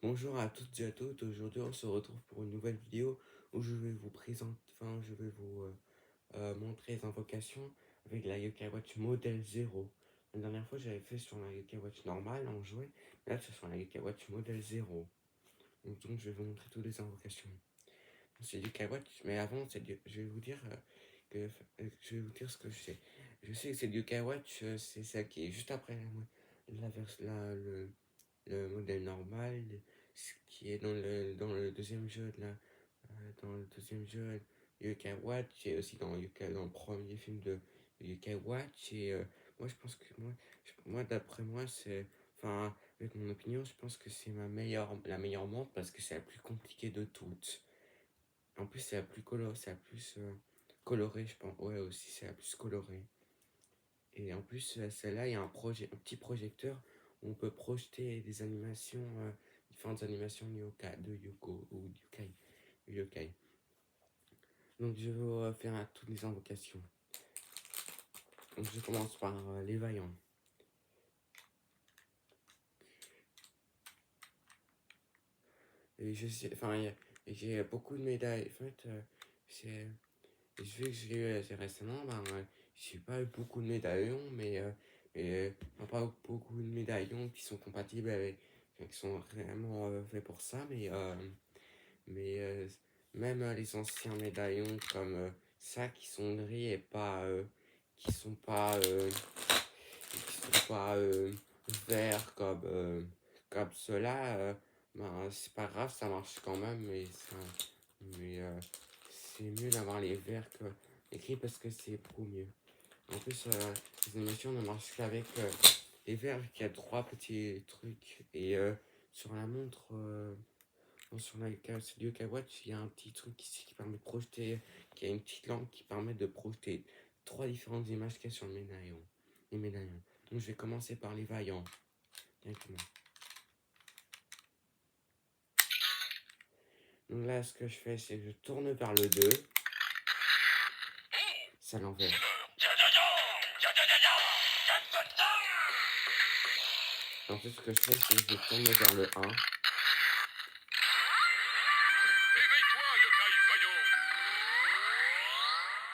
Bonjour à toutes et à tous, aujourd'hui on se retrouve pour une nouvelle vidéo où je vais vous présenter, je vais vous montrer les invocations avec la Yokai Watch Model 0. La dernière fois j'avais fait sur la Yokai Watch normale en jouet, là c'est sur la Yokai Watch Model 0. Donc je vais vous montrer toutes les invocations. C'est Yokai Watch, mais avant je vais vous dire je vais vous dire ce que je sais. Je sais que c'est Yokai Watch, c'est celle qui est juste après le modèle normal, ce qui est dans le deuxième jeu dans le deuxième jeu Yokai Watch et aussi dans le premier film de Yokai Watch et moi je pense que moi d'après moi c'est avec mon opinion je pense que c'est la meilleure montre parce que c'est la plus compliquée de toutes. En plus c'est la plus colorée je pense, ouais aussi c'est la plus colorée. Et en plus, celle-là, il y a un petit projecteur où on peut projeter des animations, différentes animations de Yoko ou Yokai. Donc, je vais faire toutes les invocations. Donc, je commence par les vaillants. Et je sais, j'ai beaucoup de médailles. En fait, c'est, vu que j'ai eu assez récemment, j'ai pas eu beaucoup de médaillons, pas beaucoup de médaillons qui sont compatibles avec, qui sont vraiment faits pour ça, mais même les anciens médaillons comme ça qui sont gris et qui sont pas, verts comme ceux-là, c'est pas grave, ça marche quand même, mais c'est mieux d'avoir les verts que les gris parce que c'est beaucoup mieux. En plus, les animations ne marchent qu'avec les verts, vu qu'il y a trois petits trucs. Et sur la montre, sur la Yokai Watch, il y a un petit truc ici qui permet de projeter, qui a une petite lampe qui permet de projeter trois différentes images qu'il y a sur le médaillon. Les médaillons. Donc je vais commencer par les vaillants, directement. Donc là, ce que je fais, c'est que je tourne vers le 2. Ça l'envers. Ensuite, ce que je fais, c'est que je tourne vers le 1.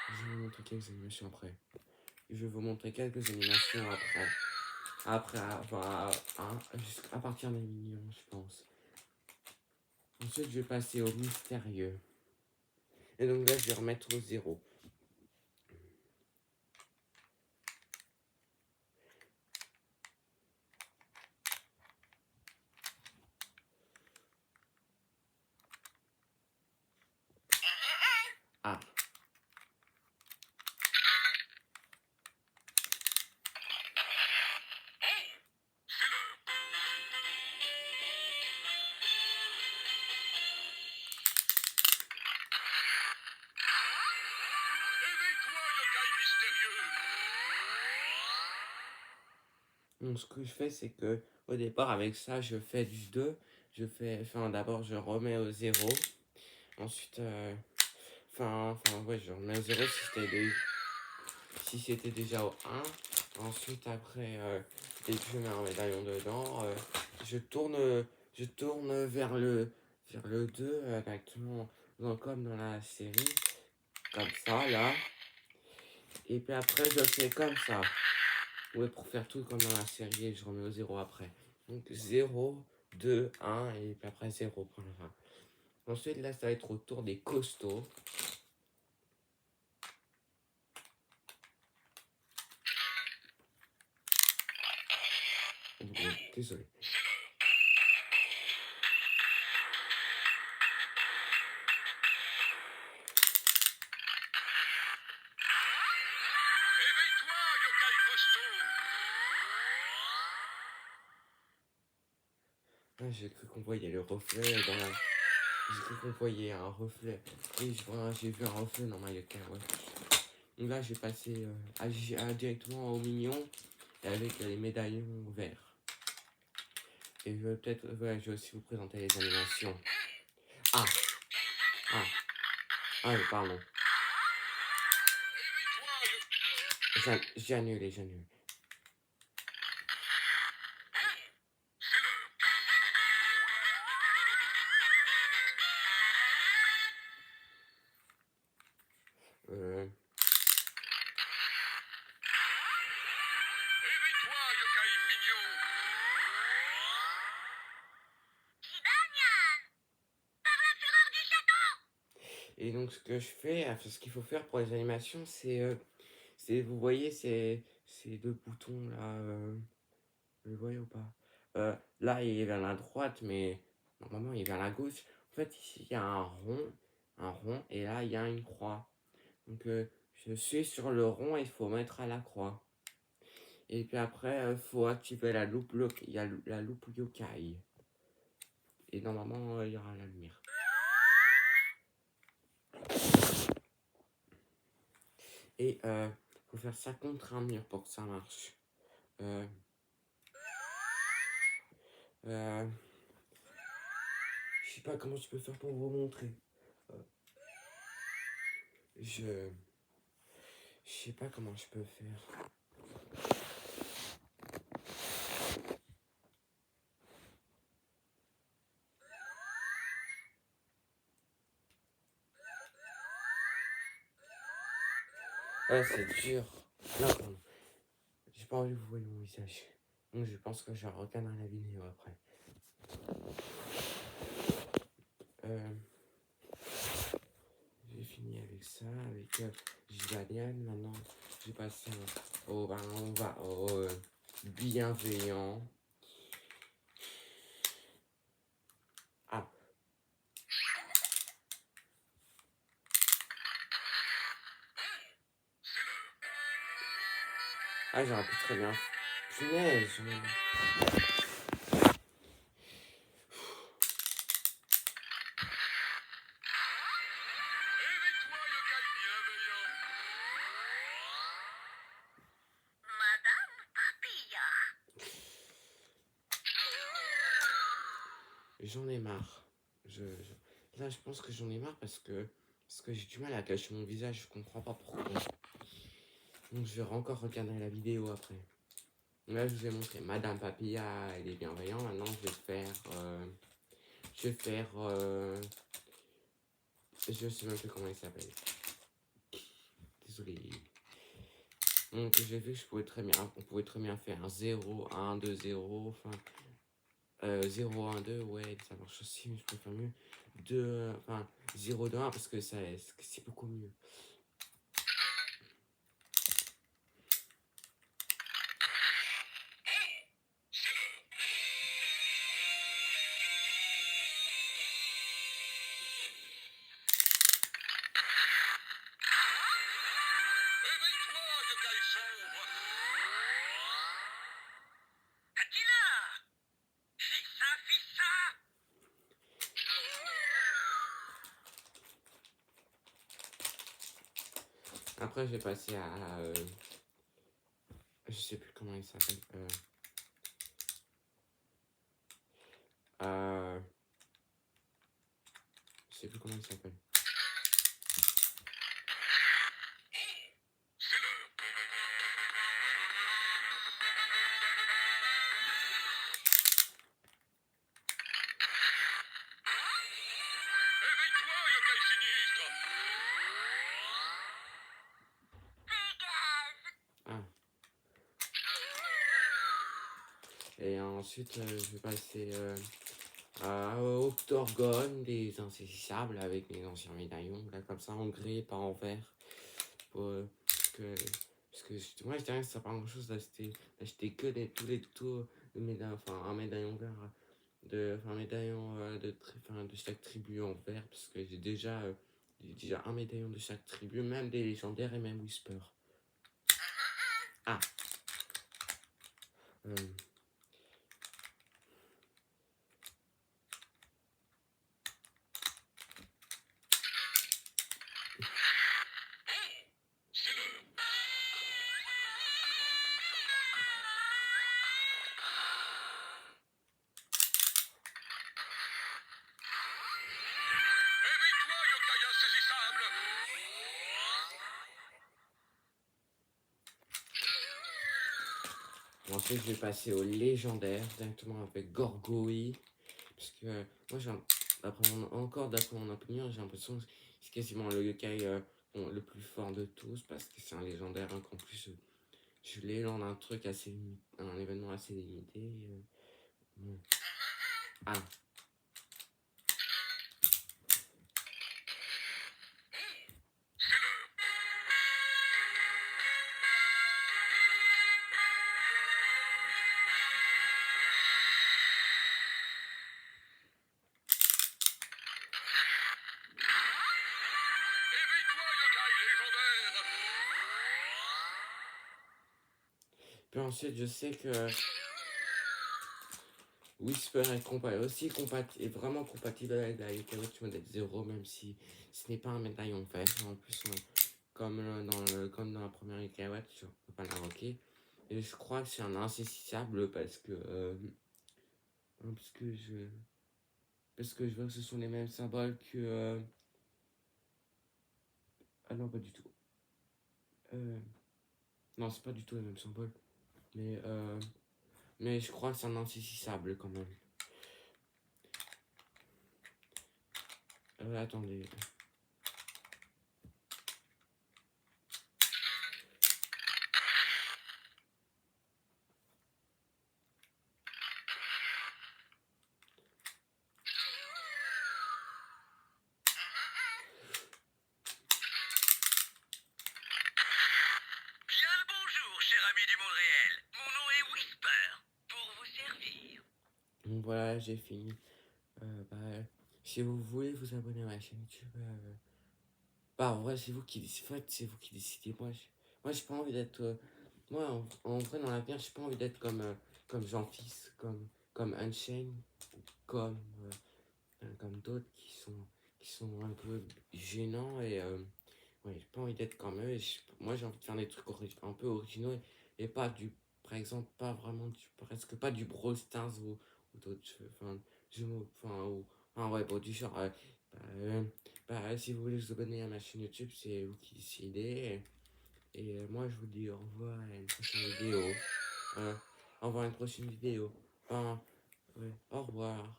Je vais vous montrer quelques animations après. Je vais vous montrer quelques animations après. À partir des millions, je pense. Ensuite, je vais passer au mystérieux. Et donc là, je vais remettre au 0. Ah. Donc, ce que je fais, c'est que au départ, avec ça, je fais du 2. D'abord, je remets au 0. Ensuite, je remets au 0 si c'était déjà au 1. Ensuite, après, dès que je mets un médaillon dedans, je tourne vers le 2, exactement comme dans la série. Comme ça, là. Et puis après, je fais comme ça. Ouais, pour faire tout comme dans la série, et je remets au 0 après. Donc 0, 2, 1, et puis après 0 pour la fin. Ensuite, là, ça va être au tour des costauds. Désolé. Ah, j'ai cru qu'on voyait le reflet dans la... J'ai cru qu'on voyait un reflet. Et j'ai vu un reflet dans ma Yokai Watch. Donc là, je vais passer directement au mignon et avec les médaillons verts. Et je vais aussi vous présenter les animations. Ah, ah, ah, pardon. J'ai annulé. Et donc ce que je fais, ce qu'il faut faire pour les animations, vous voyez ces deux boutons là, vous le voyez ou pas? Là il est vers la droite, mais normalement il est vers la gauche. En fait ici il y a un rond, et là il y a une croix. Donc je suis sur le rond et il faut mettre à la croix. Et puis après, il faut activer la loupe, il y a la loupe yokai. Et normalement, il y aura la lumière. Et faut faire ça contre un mur pour que ça marche. Euh, euh, je sais pas comment je peux faire pour vous montrer. Euh, je sais pas comment je peux faire. C'est dur. Non, pardon. J'ai pas envie que vous voyez mon visage. Donc je pense que je regarderai la vidéo après. J'ai fini avec ça, avec Gilalian. Maintenant, j'ai passé on va au bienveillant. Ah, j'aurais pu très bien. Punaise, j'en ai marre. Là, je pense que j'en ai marre parce que j'ai du mal à cacher mon visage. Je comprends pas pourquoi. Donc, je vais encore regarder la vidéo après. Là, je vous ai montré Madame Papilla, elle est bienveillante. Maintenant, je vais faire. Je sais même plus comment il s'appelle. Désolé. Donc, j'ai vu que on pouvait très bien faire 0, 1, 2, 0. Enfin, 0, 1, 2, ouais, ça marche aussi, mais je préfère mieux 2, enfin 0, 2, 1 parce que c'est beaucoup mieux. Après, j'ai passé à. Je sais plus comment il s'appelle. Je sais plus comment il s'appelle. Ah. Et ensuite, je vais passer à Octorgone, des insaisissables avec mes anciens médaillons. Là, comme ça, en gris, pas en vert. Parce que moi, je dirais que ça sert pas grand chose d'acheter que tous les tutos de médaillons, enfin, un médaillon vert. Un médaillon de chaque tribu en vert, parce que j'ai déjà un médaillon de chaque tribu, même des légendaires et même Whisper. Ah. Ensuite, je vais passer au légendaire directement avec Gorgoï. Parce que moi, d'après mon opinion, j'ai l'impression que c'est quasiment le yokai le plus fort de tous. Parce que c'est un légendaire, hein, qu'en plus, je l'ai dans un truc un événement assez limité. Bon. Ah. Puis ensuite, je sais que Whisper est vraiment compatible avec la Yokai Watch modèle 0, même si ce n'est pas un médaillon vert. En plus, comme dans la première Yokai Watch, on ne peut pas l'invoquer. Et je crois que c'est un insaisissable parce que je vois que ce sont les mêmes symboles que. Ah non, pas du tout. Non, c'est pas du tout les mêmes symboles. Mais je crois que c'est un insaisissable quand même. Attendez. Bien le bonjour, cher ami du monde réel. Mon nom est Whisper, pour vous servir. Donc voilà, j'ai fini. Si vous voulez vous abonner à ma chaîne YouTube, en vrai, c'est vous qui décidez. En fait, c'est vous qui décidez. Moi, j'ai pas envie d'être. Moi, en vrai, dans l'avenir, j'ai pas envie d'être comme Jean-Fils, comme Unchained, comme, comme d'autres qui sont un peu gênants et. Ouais, j'ai pas envie d'être comme eux. Moi, j'ai envie de faire des trucs un peu originaux et pas du. Par exemple, pas vraiment presque pas du Brawl Stars ou d'autres jeux. Ouais, bon, du genre. Bah, euh, si vous voulez vous abonner à ma chaîne YouTube, c'est vous qui décidez. Et moi, je vous dis au revoir à une prochaine vidéo. Au revoir à une prochaine vidéo. Enfin, ouais, au revoir.